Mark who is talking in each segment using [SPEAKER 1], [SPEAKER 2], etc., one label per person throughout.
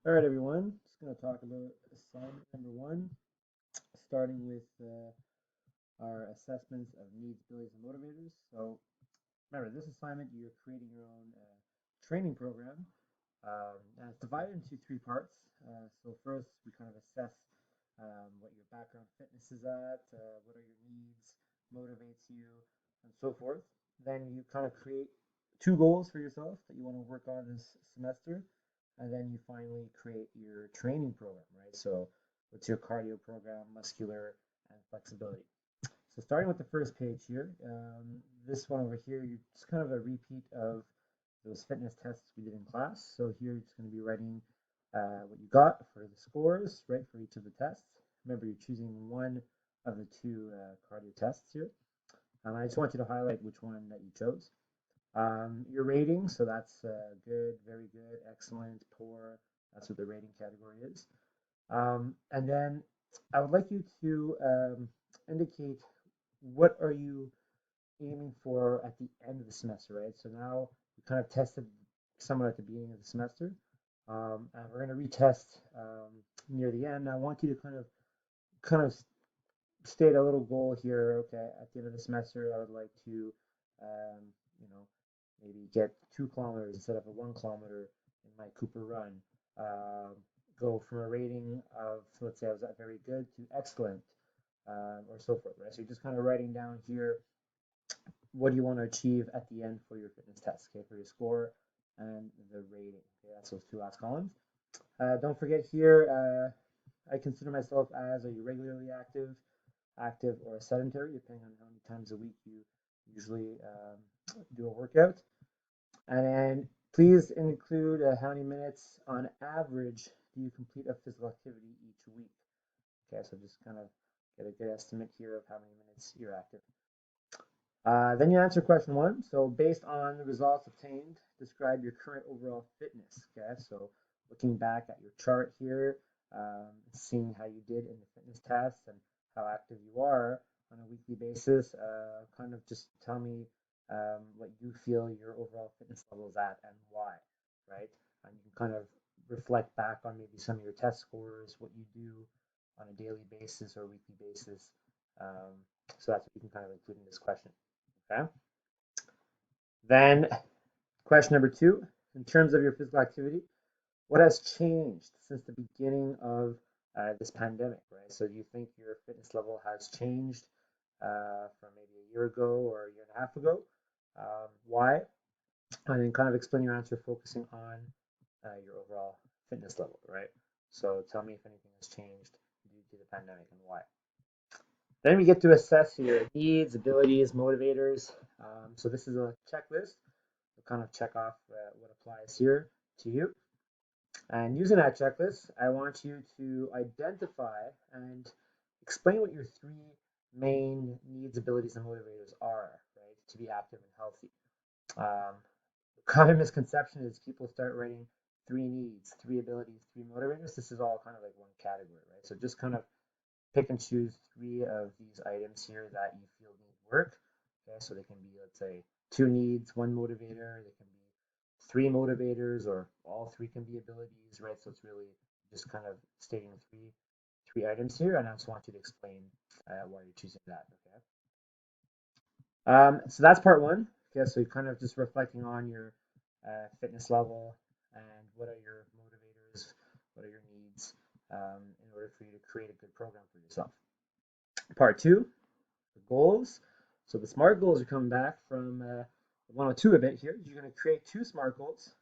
[SPEAKER 1] All right, everyone. Just going to talk about assignment number one, starting with our assessments of needs, abilities, and motivators. So remember, this assignment, you're creating your own training program, and it's divided into three parts. So first, we kind of assess what your background fitness is at, what are your needs, motivates you, and so forth. Then you kind of create two goals for yourself that you want to work on this semester, and then you finally create your training program, right? So what's your cardio program, muscular, and flexibility. So starting with the first page here, this one over here, you just kind of a repeat of those fitness tests we did in class. So here you're just going to be writing what you got for the scores, right, for each of the tests. Remember, you're choosing one of the two cardio tests here. I just want you to highlight which one that you chose. Your rating, so that's good, very good, excellent, poor. That's what the rating category is. And then I would like you to indicate what are you aiming for at the end of the semester, right? So now we kind of tested someone at the beginning of the semester, and we're going to retest near the end. I want you to kind of state a little goal here. Okay, at the end of the semester, I would like to, um, you know, maybe get 2 kilometers instead of a 1 kilometer in my Cooper run. Um, Go from a rating of, let's say I was at very good to excellent, or so forth, right? So you're just kind of writing down here what do you want to achieve at the end for your fitness test, okay, for your score and the rating. Okay, that's those two last columns. Don't forget here, I consider myself as a regularly active or sedentary, depending on how many times a week you usually do a workout. And then please include how many minutes on average do you complete a physical activity each week. Okay, so just kind of get a good estimate here of how many minutes you're active. Then you answer question one. So based on the results obtained, describe your current overall fitness. Okay, so looking back at your chart here, seeing how you did in the fitness test and how active you are on a weekly basis, kind of just tell me what you feel your overall fitness level is at and why, right? And you can kind of reflect back on maybe some of your test scores, what you do on a daily basis or weekly basis. So that's what you can kind of include in this question. Okay. Then question number two, in terms of your physical activity, what has changed since the beginning of this pandemic, right? So do you think your fitness level has changed from maybe a year ago or a year and a half ago? Why? And then kind of explain your answer focusing on your overall fitness level, right? So tell me if anything has changed due to the pandemic and why. Then we get to assess your needs, abilities, motivators. So this is a checklist. We'll kind of check off what applies here to you. And using that checklist, I want you to identify and explain what your three main needs, abilities, and motivators are, right, to be active and healthy. The common misconception is people start writing three needs, three abilities, three motivators. This is all kind of like one category, right? So just kind of pick and choose three of these items here that you feel need work. Okay, so they can be, let's say, two needs, one motivator. They can be three motivators, or all three can be abilities, right? So it's really just kind of stating three items here, and I just want you to explain why you're choosing that. Okay. So that's part one. Okay, so you're kind of just reflecting on your fitness level and what are your motivators, what are your needs in order for you to create a good program for yourself. Part two, the goals. So the SMART goals are coming back from 102 a bit here. You're going to create two SMART goals.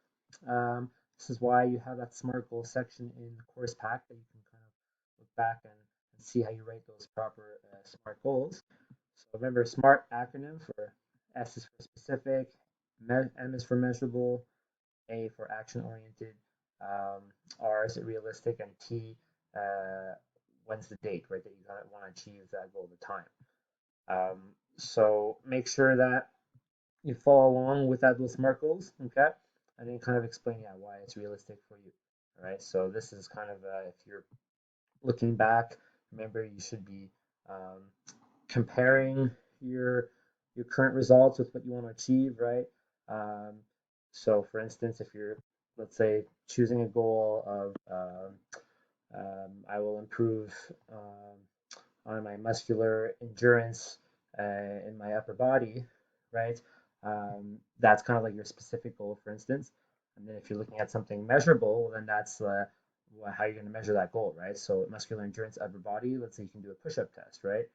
[SPEAKER 1] This is why you have that SMART goal section in the course pack that you can kind of look back and see how you write those proper SMART goals. So remember, SMART acronym for S is for specific, M is for measurable, A for action oriented, R is it realistic, and T, when's the date, right, that you want to achieve that goal at the time. So make sure that you follow along with that little SMART goals, okay? And then kind of explain, yeah, why it's realistic for you. All right. So this is kind of if you're looking back, remember you should be comparing your current results with what you want to achieve, right? So for instance, if you're let's say choosing a goal of I will improve on my muscular endurance in my upper body, right? That's kind of like your specific goal, for instance. And then if you're looking at something measurable, well, then that's how you're going to measure that goal, right? So muscular endurance, upper body. Let's say you can do a push-up test, right?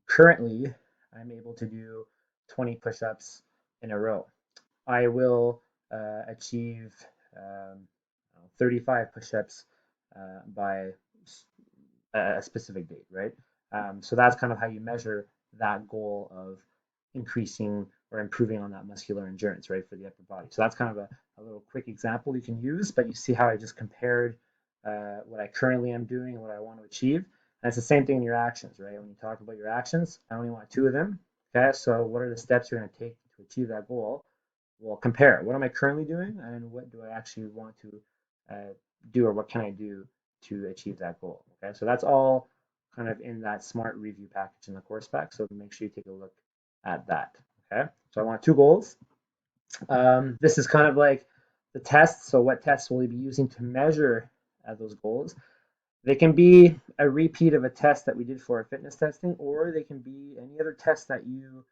[SPEAKER 1] Currently, I'm able to do 20 push-ups in a row. I will achieve um, 35 push-ups by a specific date, right? So that's kind of how you measure that goal of increasing or improving on that muscular endurance, right, for the upper body. So that's kind of a little quick example you can use, but you see how I just compared what I currently am doing and what I want to achieve. And it's the same thing in your actions, right? When you talk about your actions, I only want two of them. Okay, so what are the steps you're going to take to achieve that goal? Well, compare. What am I currently doing, and what do I actually want to do, or what can I do to achieve that goal? Okay, so that's all kind of in that smart review package in the course pack. So make sure you take a look at that. Okay, so I want two goals. This is kind of like the tests. So what tests will we be using to measure those goals? They can be a repeat of a test that we did for our fitness testing, or they can be any other test that you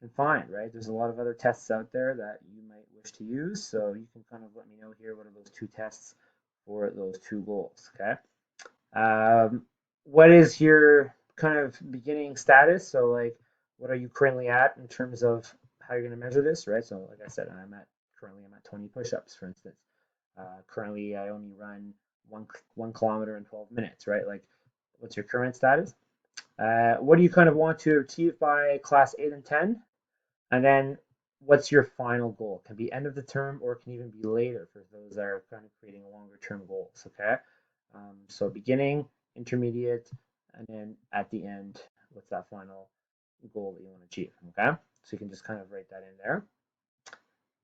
[SPEAKER 1] can find, right? There's a lot of other tests out there that you might wish to use. So you can kind of let me know here what are those two tests for those two goals, okay? What is your kind of beginning status? So like, what are you currently at in terms of how you're going to measure this, right? So like I said, currently I'm at 20 push-ups, for instance. Currently, I only run one kilometer in 12 minutes, right? Like, what's your current status? What do you kind of want to achieve by class 8 and 10? And then what's your final goal? It can be end of the term or it can even be later for those that are kind of creating longer term goals, okay? So beginning, intermediate, and then at the end, what's that final goal that you want to achieve, okay? So you can just kind of write that in there.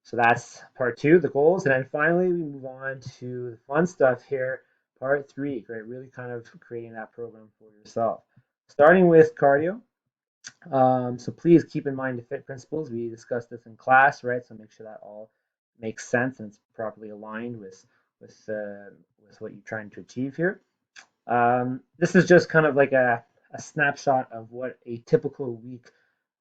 [SPEAKER 1] So that's part two, the goals. And then finally, we move on to the fun stuff here, part three, right? Really kind of creating that program for yourself. Starting with cardio. So please keep in mind the FIT principles. We discussed this in class, right? So make sure that all makes sense and it's properly aligned with what you're trying to achieve here. This is just kind of like a snapshot of what a typical week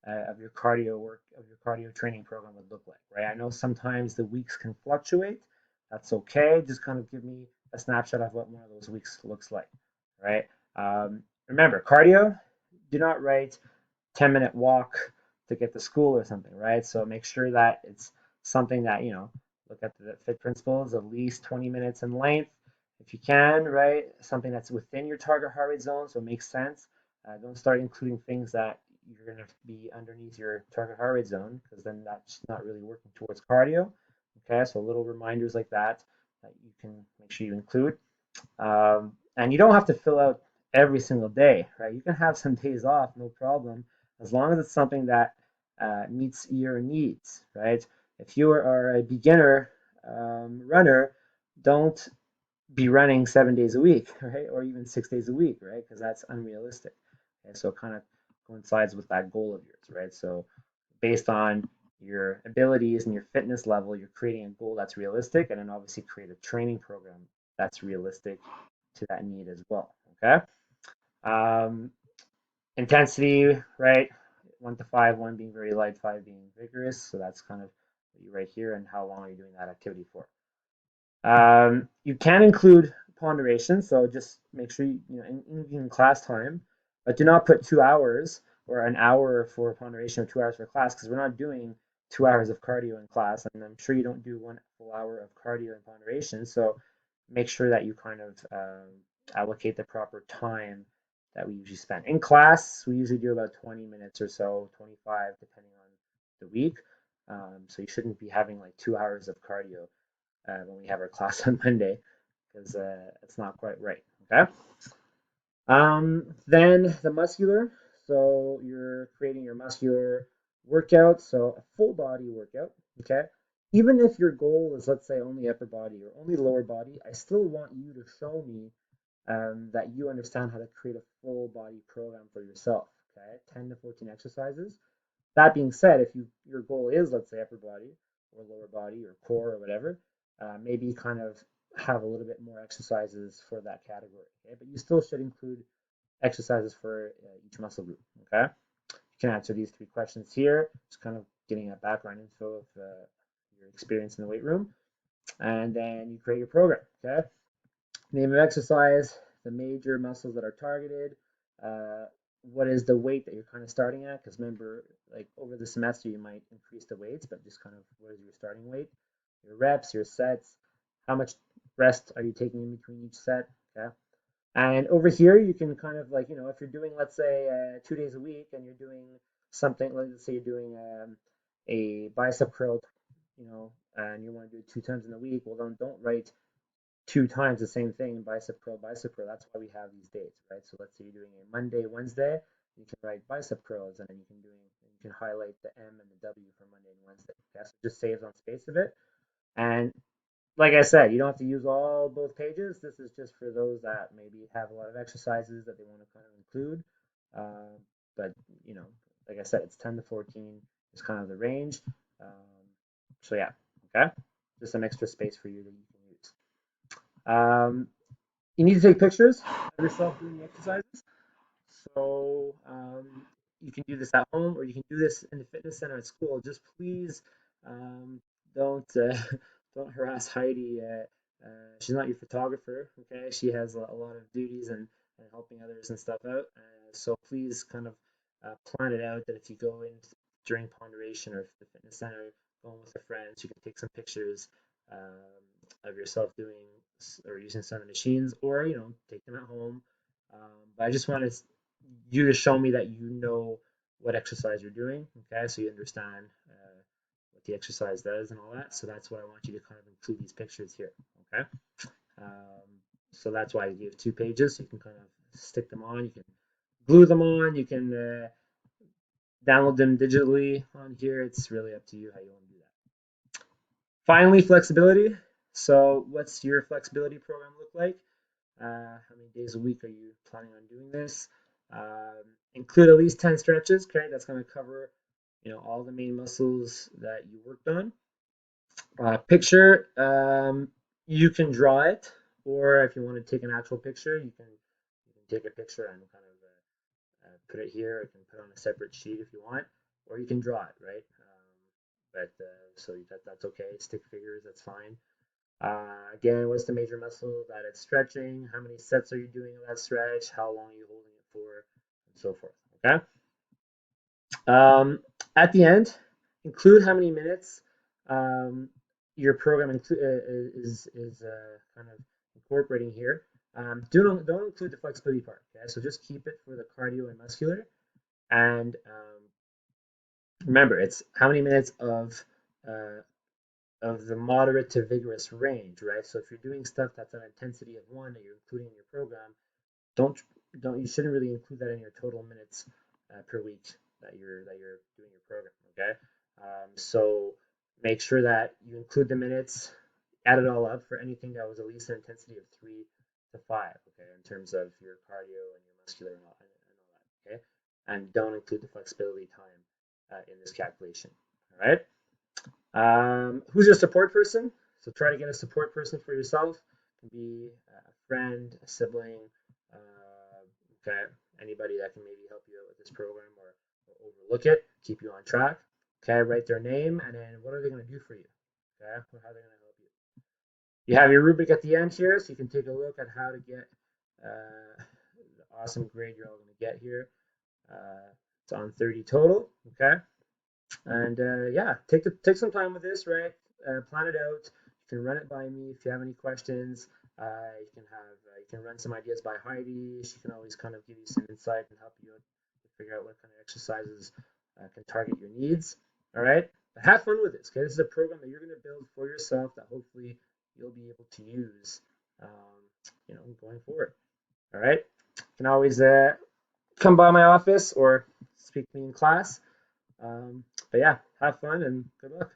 [SPEAKER 1] of your cardio training program would look like, right? I know sometimes the weeks can fluctuate. That's okay. Just kind of give me a snapshot of what one of those weeks looks like, right? Remember, cardio, do not write 10-minute walk to get to school or something, right? So make sure that it's something that, look at the FIT principles, at least 20 minutes in length if you can, right? Something that's within your target heart rate zone, so it makes sense. Don't start including things that you're going to be underneath your target heart rate zone because then that's not really working towards cardio. Okay, so little reminders like that you can make sure you include. And you don't have to fill out every single day, right? You can have some days off, no problem, as long as it's something that meets your needs, right? If you are a beginner runner, don't be running 7 days a week, right? Or even 6 days a week, right? Because that's unrealistic. Okay, so it kind of coincides with that goal of yours, right? So based on your abilities and your fitness level, you're creating a goal that's realistic, and then obviously create a training program that's realistic to that need as well. Okay. Um, Intensity, right? 1 to 5, 1 being very light, 5 being vigorous. So that's kind of what you write here and how long are you doing that activity for. You can include ponderation, so just make sure in class time, but do not put 2 hours or an hour for ponderation or 2 hours for class because we're not doing 2 hours of cardio in class, and I'm sure you don't do 1 full hour of cardio and ponderation. So make sure that you kind of allocate the proper time that we usually spend in class. We usually do about 20 minutes or so, 25 depending on the week. So you shouldn't be having like 2 hours of cardio when we have our class on Monday because it's not quite right. Okay. Then the muscular. So you're creating your muscular workout. So a full body workout. Okay. Even if your goal is, let's say, only upper body or only lower body, I still want you to show me that you understand how to create a full body program for yourself. Okay. 10 to 14 exercises. That being said, if your goal is, let's say, upper body, or lower body or core or whatever, maybe kind of have a little bit more exercises for that category. Okay, but you still should include exercises for each muscle group. Okay, you can answer these 3 questions here, just kind of getting a background info of your experience in the weight room, and then you create your program. Okay, name of exercise, the major muscles that are targeted, uh, what is the weight that you're kind of starting at? Because remember, like over the semester, you might increase the weights, but just kind of what is your starting weight, your reps, your sets, how much rest are you taking in between each set? Okay. And over here, you can kind of like, if you're doing, let's say, 2 days a week and you're doing something, let's say you're doing a bicep curl, and you want to do it 2 times in a week, well, don't write 2 times the same thing, bicep curl, bicep curl. That's why we have these dates, right? So let's say you're doing a Monday, Wednesday, you can write bicep curls, and then you can highlight the M and the W for Monday and Wednesday. Okay, so it just saves on space a bit. And like I said, you don't have to use both pages. This is just for those that maybe have a lot of exercises that they want to kind of include. Uh, but like I said, it's 10 to 14 is kind of the range. So yeah, okay, just some extra space for you that you can use. You need to take pictures of yourself doing the exercises. So you can do this at home or you can do this in the fitness center at school. Just please um, don't don't harass Heidi. She's not your photographer, okay? She has a lot of duties and helping others and stuff out. So please kind of plan it out that if you go in during ponderation or the fitness center, going with a friend, you can take some pictures of yourself doing or using some of the machines, or take them at home. But I just wanted you to show me that you know what exercise you're doing, okay? So you understand what the exercise does and all that. So that's what I want you to kind of include these pictures here, okay? So that's why you have 2 pages. So you can kind of stick them on. You can glue them on. You can download them digitally on here. It's really up to you how you want to do that. Finally, flexibility. So what's your flexibility program look like? How many days a week are you planning on doing this? Include at least 10 stretches. Okay, that's going to cover all the main muscles that you worked on. Picture, you can draw it, or if you want to take an actual picture, you can take a picture and kind of put it here. You can put it on a separate sheet if you want, or you can draw it, right? So that's okay. Stick figures, that's fine. Again, what's the major muscle that it's stretching? How many sets are you doing of that stretch? How long are you holding it for? And so forth. Okay. At the end, include how many minutes your program is kind of incorporating here. Don't include the flexibility part. Okay, so just keep it for the cardio and muscular. And remember, it's how many minutes uh, of the moderate to vigorous range, right? So if you're doing stuff that's an intensity of 1 that you're including in your program, don't you shouldn't really include that in your total minutes per week that you're doing your program. Okay, so make sure that you include the minutes, add it all up for anything that was at least an intensity of 3 to 5. Okay, in terms of your cardio and your muscular and all that. Okay, and don't include the flexibility time in this calculation. All right. Who's your support person? So try to get a support person for yourself. It can be a friend, a sibling, okay, anybody that can maybe help you out with this program or overlook it, keep you on track. Okay, write their name, and then what are they going to do for you? Okay, how are they going to help you? You have your rubric at the end here, so you can take a look at how to get the awesome grade you're all going to get here. It's on 30 total. Okay. And yeah, take some time with this, right? Plan it out. You can run it by me if you have any questions. You can run some ideas by Heidi. She can always kind of give you some insight and help you to figure out what kind of exercises can target your needs. All right, but have fun with this. Okay, this is a program that you're going to build for yourself that hopefully you'll be able to use, going forward. All right, you can always come by my office or speak to me in class. But yeah, have fun and good luck.